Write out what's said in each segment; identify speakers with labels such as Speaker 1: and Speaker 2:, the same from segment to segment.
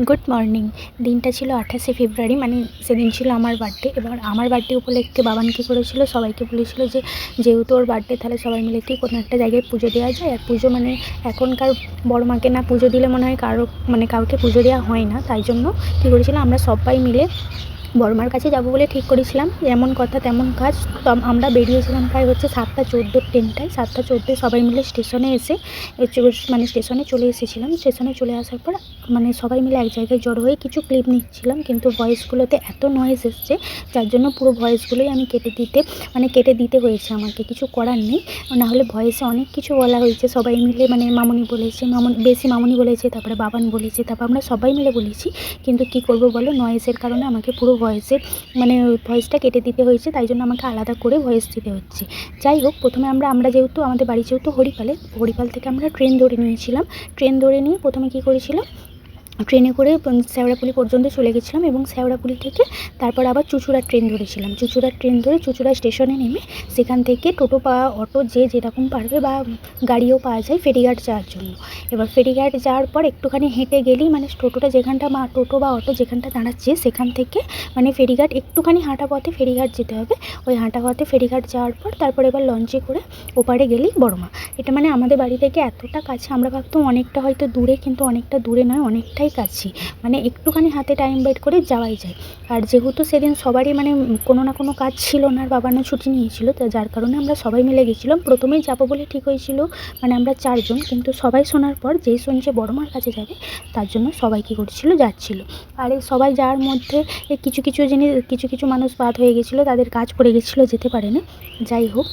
Speaker 1: Good morning. দিনটা ছিল 28শে ফেব্রুয়ারি, মানে সেদিন ছিল আমার বার্থডে। এবার আমার বার্থডে উপলক্ষে বাবান কী করেছিল, সবাইকে বলেছিল যে যেহেতু ওর বার্থডে তাহলে সবাই মিলে কি কোনো একটা জায়গায় পুজো দেওয়া যায়। আর পুজো মানে এখনকার বড় মাকে না পুজো দিলে মনে হয় কাউকে পুজো দেওয়া হয় না। তাই জন্য কী করেছিলাম, আমরা সবাই মিলে বড়মার কাছে যাবো বলে ঠিক করেছিলাম। যেমন কথা তেমন কাজ। তো আমরা বেরিয়েছিলাম প্রায় 7টা 14 ট্রেনটায়। 7টা 14 সবাই মিলে স্টেশনে এসে মানে স্টেশনে চলে এসেছিলাম। স্টেশনে চলে আসার পর মানে সবাই মিলে এক জায়গায় জড়ো হয়ে কিছু ক্লিপ নিচ্ছিলাম, কিন্তু ভয়েসগুলোতে এত নয়েজ এসছে যার জন্য পুরো ভয়েসগুলোই আমি কেটে দিতে হয়েছে আমাকে। কিছু করার নেই, নাহলে ভয়েসে অনেক কিছু বলা হয়েছে। সবাই মিলে মানে মামনি বলেছে, বেশি মামনি বলেছে, তারপরে বাবান বলেছে, তারপর আমরা সবাই মিলে বলেছি। কিন্তু কি করব বলো, নয়েজের কারণে আমাকে পুরো ভয়েসটা কেটে দিতে হয়েছে। তাই জন্য আমাকে আলাদা করে ভয়েস দিতে হচ্ছে। যাই হোক, প্রথমে আমরা যেহেতু আমাদের বাড়ি যেহেতু হরিপাল থেকে আমরা ট্রেন ধরে নিয়েছিলাম। ট্রেন ধরে নিয়ে প্রথমে কী করেছিলাম, ট্রেনে করে শেওড়াফুলি পর্যন্ত চলে গেছিলাম এবং শেওড়াফুলি থেকে তারপর আবার চুঁচুড়ার ট্রেন ধরেছিলাম। চুঁচুড়ার ট্রেন ধরে চুঁচুড়া স্টেশনে নেমে সেখান থেকে টোটো বা অটো যে যেরকম পারবে বা গাড়িও পাওয়া যায় ফেরিঘাট যাওয়ার জন্য। এবার ফেরিঘাট যাওয়ার পর একটুখানি হেঁটে গেলেই মানে টোটো বা অটো যেখানটা দাঁড়াচ্ছে সেখান থেকে মানে ফেরিঘাট একটুখানি হাঁটা পথে ফেরিঘাট যেতে হবে। ওই হাঁটা পথে ফেরিঘাট যাওয়ার পর তারপর এবার লঞ্চে করে ওপারে গেলেই বড়মা। এটা মানে আমাদের বাড়ি থেকে এতটা কাছে, আমরা ভাবতাম অনেকটা হয়তো দূরে, কিন্তু অনেকটা দূরে নয়, অনেকটাই কাছে। মানে একটুখানি হাতে টাইম বের করে যাওয়াই যায়। আর যেহেতু সেদিন সবারই মানে কোনো না কোনো কাজ ছিল না, আর বাবা না ছুটি নিয়েছিল, তো যার কারণে আমরা সবাই মিলে গেছিলাম। প্রথমেই যাবো বলে ঠিক হয়েছিল, মানে আমরা 4 জন, কিন্তু সবাই শোনার পর যেই শুনছে বড়মার কাছে যাবে তার জন্য সবাই কী করছিল, যাচ্ছিল। আর এই সবাই যাওয়ার মধ্যে কিছু মানুষ বাদ হয়ে গেছিলো, তাদের কাজ পড়ে গেছিলো, যেতে পারে না। যাই হোক,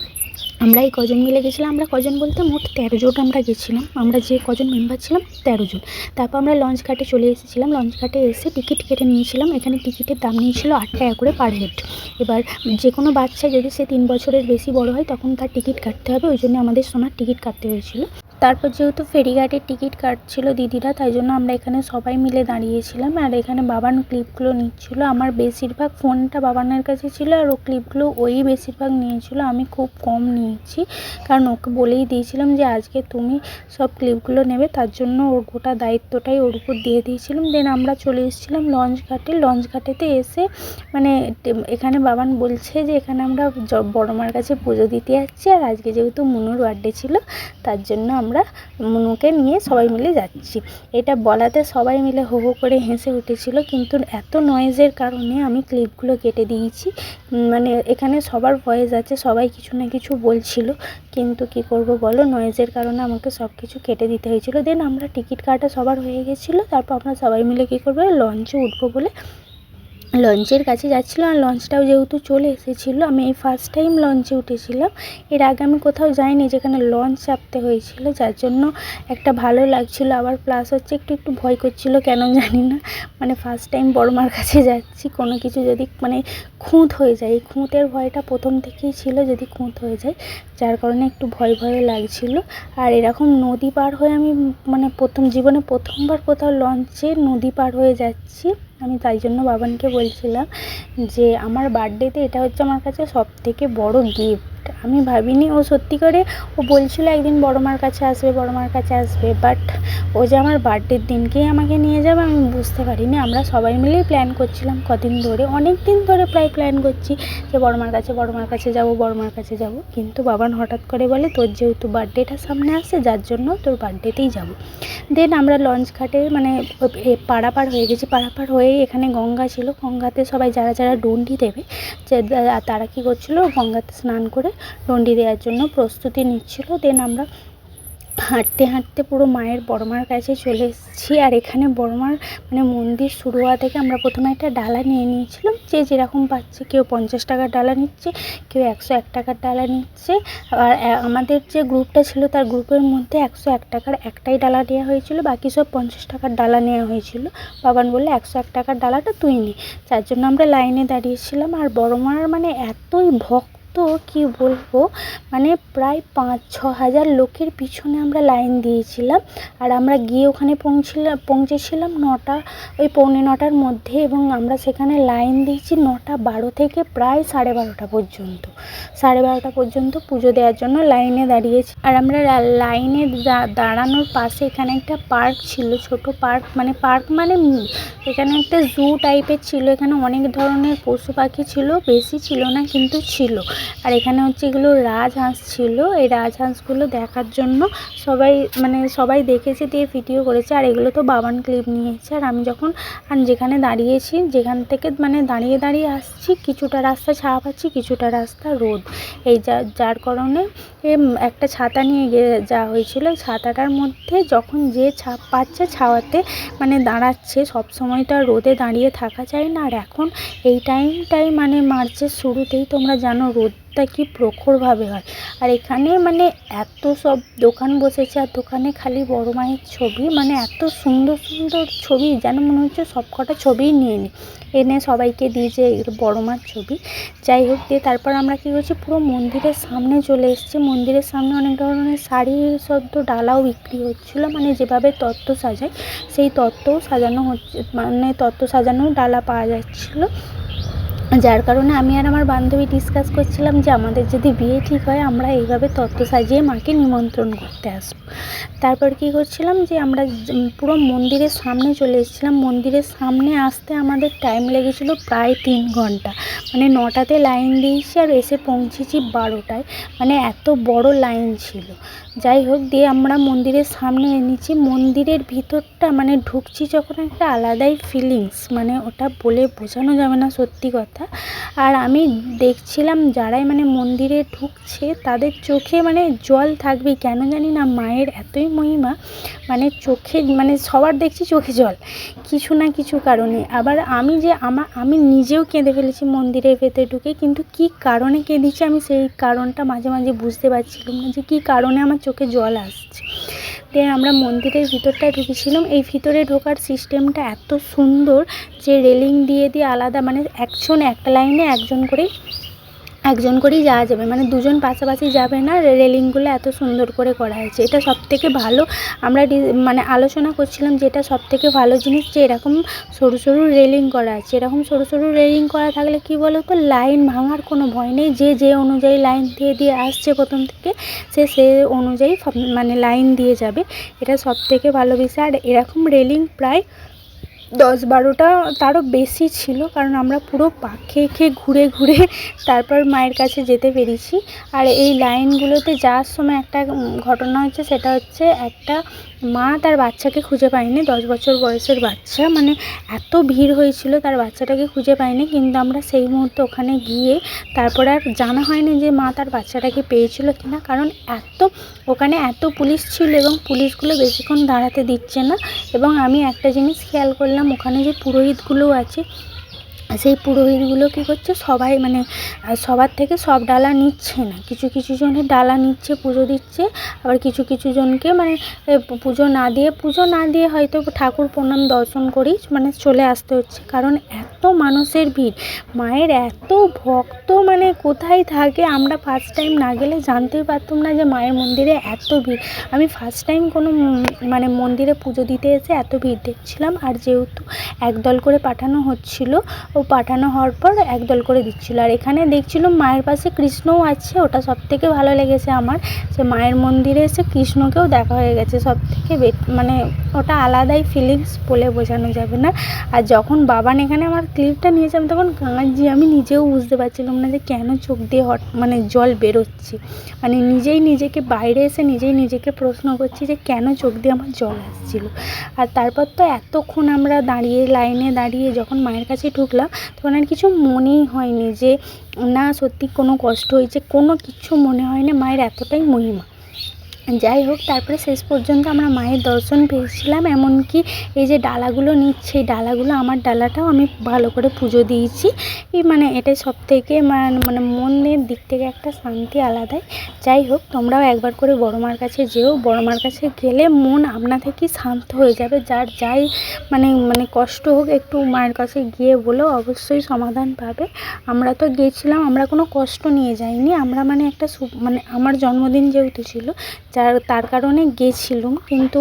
Speaker 1: আমরা এই কজন মিলে গেছিলাম। আমরা কজন বলতে মোট 13 জন আমরা গেছিলাম। আমরা যে কজন মেম্বার ছিলাম 13 জন। তারপর আমরা লঞ্চ ঘাটে চলে এসেছিলাম। লঞ্চ ঘাটে এসে টিকিট কেটে নিয়েছিলাম। এখানে টিকিটের দাম নিয়েছিল 8 টাকা করে পার হেড। এবার যে কোনো বাচ্চা যদি সে 3 বছরের বেশি বড় হয় তখন তার টিকিট কাটতে হবে, ওই জন্য আমাদের সোনার টিকিট কাটতে হয়েছিল। তারপর যেহেতু ফেরিঘাটের টিকিট কাটছিল দিদিরা, তাই জন্য আমরা এখানে সবাই মিলে দাঁড়িয়েছিলাম। আর এখানে বাবান ক্লিপগুলো নিচ্ছিল। আমার বেশিরভাগ ফোনটা বাবানের কাছে ছিল, আর ও ক্লিপগুলো ওই বেশিরভাগ নিয়েছিল। আমি খুব কম নিয়েছি, কারণ ওকে বলেই দিয়েছিলাম যে আজকে তুমি সব ক্লিপগুলো নেবে, তার জন্য ওর গোটা দায়িত্বটাই ওর উপর দিয়ে দিয়েছিলাম। দেন আমরা চলে এসেছিলাম লঞ্চ ঘাটেতে এসে মানে এখানে বাবান বলছে যে এখানে আমরা বড়মার কাছে পুজো দিতে যাচ্ছি, আর আজকে যেহেতু মুনুর বার্থডে ছিল তার জন্য আমরা মুনুকে নিয়ে সবাই মিলে যাচ্ছি। এটা বলাতে সবাই মিলে হো হো করে হেসে উঠেছিল, কিন্তু এত নয়েজের কারণে আমি ক্লিপগুলো কেটে দিয়েছি। মানে এখানে সবার ভয়েস আছে, সবাই কিছু না কিছু বলছিল, কিন্তু কি করব বলো, নয়েজের কারণে আমাকে সব কিছু কেটে দিতে হয়েছিল। দেন আমরা টিকিট কাটা সবার হয়ে গেছিলো। তারপর আমরা সবাই মিলে কী করবো, লঞ্চে উঠবো বলে লঞ্চের কাছে যাচ্ছিলাম। আর লঞ্চটাও যেহেতু চলে এসেছিলো, আমি এই ফার্স্ট টাইম লঞ্চে উঠেছিলাম। এর আগে আমি কোথাও যাইনি যেখানে লঞ্চ চাপতে হয়েছিল, যার জন্য একটা ভালো লাগছিলো। আবার প্লাস হচ্ছে একটু ভয় করছিলো, কেন জানি না। মানে ফার্স্ট টাইম বড়মার কাছে যাচ্ছি, কোনো কিছু যদি মানে খুঁত হয়ে যায়, এই খুঁতের ভয়টা প্রথম থেকেই ছিল, যদি খুঁত হয়ে যায়, যার কারণে একটু ভয় লাগছিলো। আর এরকম নদী পার হয়ে আমি মানে জীবনে প্রথমবার কোথাও লঞ্চে নদী পার হয়ে যাচ্ছি। আমি তাই জন্য বাবানকে বলছিলাম যে আমার বার্থডেতে এটা হচ্ছে আমার কাছে সবথেকে বড় গিফট। আমি ভাবিনি ও সত্যি করে, ও বলছিল একদিন বড়মার কাছে আসবে, বাট ও যে আমার বার্থডের দিনকেই আমাকে নিয়ে যাবে আমি বুঝতে পারিনি। আমরা সবাই মিলেই প্ল্যান করছিলাম কদিন ধরে, অনেক দিন ধরে প্রায় প্ল্যান করছি যে বড়মার কাছে যাব, কিন্তু বাবান হঠাৎ করে বলে তোর যেহেতু বার্থডেটা সামনে আসছে যার জন্য তোর বার্থডেতেই যাব। দেন আমরা লঞ্চ ঘাটে মানে পারাপার হয়ে গেছি। পারাপার হয়ে এখানে গঙ্গা ছিল, গঙ্গাতে সবাই যারা ডন্ডি দেবে তারা কী করছিলো, গঙ্গাতে স্নান করে ডন্ডি দেওয়ার জন্য প্রস্তুতি নিচ্ছিল। দেন আমরা হাঁটতে পুরো বড়মার কাছে চলে এসেছি। আর এখানে বড়মার মানে মন্দির শুরু হওয়া থেকে আমরা প্রথমে একটা ডালা নিয়ে নিয়েছিলাম, যে যেরকম পাচ্ছে, কেউ 50 টাকার ডালা নিচ্ছে, কেউ 101 টাকার ডালা নিচ্ছে। আর আমাদের যে গ্রুপটা ছিল তার গ্রুপের মধ্যে 101 টাকার একটাই ডালা নেওয়া হয়েছিল, বাকি সব 50 টাকার ডালা নেওয়া হয়েছিল। বাবান বললে 101 টাকার ডালাটা তুই নি, যার জন্য আমরা লাইনে দাঁড়িয়েছিলাম। আর বড়মার মানে এতই ভক্ত কি বলবো, মানে প্রায় 5-6 হাজার লোকের পিছনে আমরা লাইন দিয়েছিলাম। আর আমরা গিয়ে ওখানে পৌঁছেছিলাম 9টা, ওই 9:45টার মধ্যে, এবং আমরা সেখানে লাইন দিয়েছি 9:12 থেকে প্রায় 12:30 পর্যন্ত। 12:30 পর্যন্ত পুজো দেওয়ার জন্য লাইনে দাঁড়িয়েছি। আর আমরা লাইনে দাঁড়ানোর পাশে এখানে একটা পার্ক ছিল, ছোট পার্ক, মানে এখানে একটা জু টাইপের ছিল। এখানে অনেক ধরনের পশু পাখি ছিল, বেশি ছিল না কিন্তু ছিল। আর এখানে হচ্ছে এগুলো রাজহাঁস ছিল। এই রাজহাঁসগুলো দেখার জন্য সবাই দেখেছে, দিয়ে ভিডিও করেছে। আর এগুলো তো বাবান ক্লিপ নিয়েছে। আর আমি যখন যেখানে দাঁড়িয়েছি, যেখান থেকে মানে দাঁড়িয়ে আসছি, কিছুটা রাস্তা ছায়া পাচ্ছি, কিছুটা রাস্তা রোদ। এই যার কারণে একটা ছাতা নিয়ে যাওয়া হয়েছিল। ছাতাটার মধ্যে যখন যে পাচ্ছে ছাওয়াতে মানে দাঁড়াচ্ছে, সবসময় তো আর রোদে দাঁড়িয়ে থাকা যায় না। আর এখন এই টাইমটাই মানে মার্চের শুরুতেই তোমরা জানো রোদটা কি প্রখরভাবে হয়। আর এখানে মানে এত সব দোকান বসেছে, আর দোকানে খালি বড় মায়ের ছবি, মানে এত সুন্দর সুন্দর ছবি, যেন মনে হচ্ছে সব কটা ছবিই নিয়ে এনে সবাইকে দিয়েছে বড় মার ছবি। যাই হোক, দিয়ে তারপর আমরা কী করছি, পুরো মন্দিরের সামনে চলে এসেছি। মন্দিরের সামনে অনেক ধরনের শাড়ি সদ্য ডালাও বিক্রি হচ্ছিলো, মানে যেভাবে তত্ত্ব সাজায় সেই তত্ত্বও সাজানো হচ্ছে, মানে তত্ত্ব সাজানো ডালা পাওয়া যাচ্ছিলো। যার কারণে আমি আর আমার বান্ধবী ডিসকাস করছিলাম যে আমাদের যদি বিয়ে ঠিক হয়, আমরা এইভাবে তত্ত্ব সাজিয়ে মাকে নিমন্ত্রণ করতে আসবো। তারপর কী করছিলাম যে আমরা পুরো মন্দিরের সামনে চলে এসেছিলাম। মন্দিরের সামনে আসতে আমাদের টাইম লেগেছিলো প্রায় 3 ঘন্টা, মানে 9টাতে লাইন দিয়েছি আর এসে পৌঁছেছি 12টায়, মানে এত বড় লাইন ছিল। যাই হোক, দিয়ে আমরা মন্দিরের সামনে এনেছি। মন্দিরের ভিতরটা মানে ঢুকছি যখন একটা আলাদাই ফিলিংস, মানে ওটা বলে বোঝানো যাবে না, সত্যি কথা। আর আমি দেখছিলাম যারাই মানে মন্দিরে ঢুকছে তাদের চোখে মানে জল থাকবে, কেন জানি না, মায়ের এতই মহিমা, মানে চোখে মানে সবার দেখছি চোখে জল কিছু না কিছু কারণে। আবার আমি নিজেও কেঁদে ফেলেছি মন্দিরের ভেতরে ঢুকে, কিন্তু কী কারণে কেঁদেছি আমি সেই কারণটা মাঝে মাঝে বুঝতে পারছিলাম না যে কী কারণে আমার চোখে জল আসছে। দিয়ে আমরা মন্দিরের ভিতরটায় ঢুকেছিলাম। এই ভিতরে ঢোকার সিস্টেমটা এত সুন্দর যে রেলিং দিয়ে আলাদা, মানে একটা লাইনে একজন করেই যাওয়া যাবে, মানে দুজন পাশাপাশি যাবে না। রেলিংগুলো এত সুন্দর করে করা হয়েছে, এটা সবথেকে ভালো। আমরা মানে আলোচনা করছিলাম যে এটা সবথেকে ভালো জিনিস, যে এরকম সরু সরু রেলিং করা আছে। এরকম সরু সরু রেলিং করা থাকলে কি বলো তো, লাইন ভাঙার কোনো ভয় নেই। যে অনুযায়ী লাইন দিয়ে আসছে প্রথম থেকে, সে অনুযায়ী মানে লাইন দিয়ে যাবে। এটা সবথেকে ভালো বিষয়। আর এরকম রেলিং প্রায় 10-12টা, তারও বেশি ছিল, কারণ আমরা পুরো পাক খেয়ে ঘুরে তারপর মায়ের কাছে যেতে পেরেছি। আর এই লাইনগুলোতে যাওয়ার সময় একটা ঘটনা হচ্ছে, সেটা হচ্ছে একটা মা তার বাচ্চাকে খুঁজে পায়নি, 10 বছর বয়সের বাচ্চা, মানে এত ভিড় হয়েছিল তার বাচ্চাটাকে খুঁজে পায়নি। কিন্তু আমরা সেই মুহূর্তে ওখানে গিয়ে তারপর আর জানা হয়নি যে মা তার বাচ্চাটাকে পেয়েছিল কিনা, কারণ ওখানে এত পুলিশ ছিল এবং পুলিশগুলো বেশিক্ষণ দাঁড়াতে দিচ্ছে না। এবং আমি একটা জিনিস খেয়াল করলাম, ওখানে যে পুরোহিতগুলো আছে, সেই পুরোহিতগুলো কী করছে, সবাই মানে সবার থেকে সব ডালা নিচ্ছে না, কিছু জনের ডালা নিচ্ছে, পুজো দিচ্ছে। আবার কিছু জনকে মানে পুজো না দিয়ে হয়তো ঠাকুর প্রণাম দর্শন করেই মানে চলে আসতে হচ্ছে, কারণ এত মানুষের ভিড়, মায়ের এত ভক্ত, মানে কোথায় থাকে। আমরা ফার্স্ট টাইম না গেলে জানতেই পারতাম না যে মায়ের মন্দিরে এত ভিড়। আমি ফার্স্ট টাইম কোনো মানে মন্দিরে পুজো দিতে এসে এত ভিড় দেখছিলাম। আর যেহেতু একদল করে পাঠানো হচ্ছিলো, পাঠানো হওয়ার পর একদল করে দিচ্ছিলো। আর এখানে দেখছিলাম মায়ের পাশে কৃষ্ণও আছে, ওটা সবথেকে ভালো লেগেছে আমার, যে মায়ের মন্দিরে এসে কৃষ্ণকেও দেখা হয়ে গেছে। সবথেকে ওটা আলাদাই ফিলিংস, বলে বোঝানো যাবে না। আর যখন বাবান এখানে আমার ক্লিপটা নিয়েছিলাম তখন কাঁদছি, আমি নিজেও বুঝতে পারছিলাম না যে কেন চোখ দিয়ে মানে জল বেরোচ্ছে, মানে নিজেকে বাইরে এসে নিজেকে প্রশ্ন করছি যে কেন চোখ দিয়ে আমার জল আসছিলো। আর তারপর তো এতক্ষণ আমরা লাইনে দাঁড়িয়ে যখন মায়ের কাছে ঢুকলাম, তখন আর কিছু মনেই হয়নি যে না সত্যি কোনো কষ্ট হয়েছে, কোনো কিছু মনে হয় না, মায়ের এতটাই মহিমা। যাই হোক, তারপরে শেষ পর্যন্ত আমরা মায়ের দর্শন পেয়েছিলাম। এমনকি এই যে ডালাগুলো নিচ্ছে, এই ডালাগুলো আমার ডালাটাও আমি ভালো করে পুজো দিয়েছি। মানে এটাই সবথেকে মানে মনের দিক থেকে একটা শান্তি আলাদাই। যাই হোক, তোমরাও একবার করে বড় মার কাছে যেও। বড় মার কাছে গেলে মন আপনা থেকেই শান্ত হয়ে যাবে। যার যাই মানে কষ্ট হোক, একটু মায়ের কাছে গিয়ে বলো, অবশ্যই সমাধান পাবে। আমরা তো গিয়েছিলাম, আমরা কোনো কষ্ট নিয়ে যাইনি। আমরা মানে একটা মানে আমার জন্মদিন যেহেতু ছিল, তার কারণে গেছিলাম, কিন্তু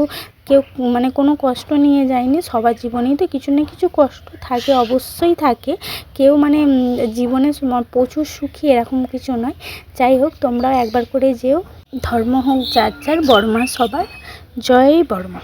Speaker 1: কেউ মানে কোনো কষ্ট নিয়ে যায়নি। সবার জীবনেই তো কিছু না কিছু কষ্ট থাকে, অবশ্যই থাকে। কেউ মানে জীবনে প্রচুর সুখী এরকম কিছু নয়। যাই হোক, তোমরাও একবার করে যেও। ধর্ম হোক যার যার, বড়মা সবার। জয় বড়মা।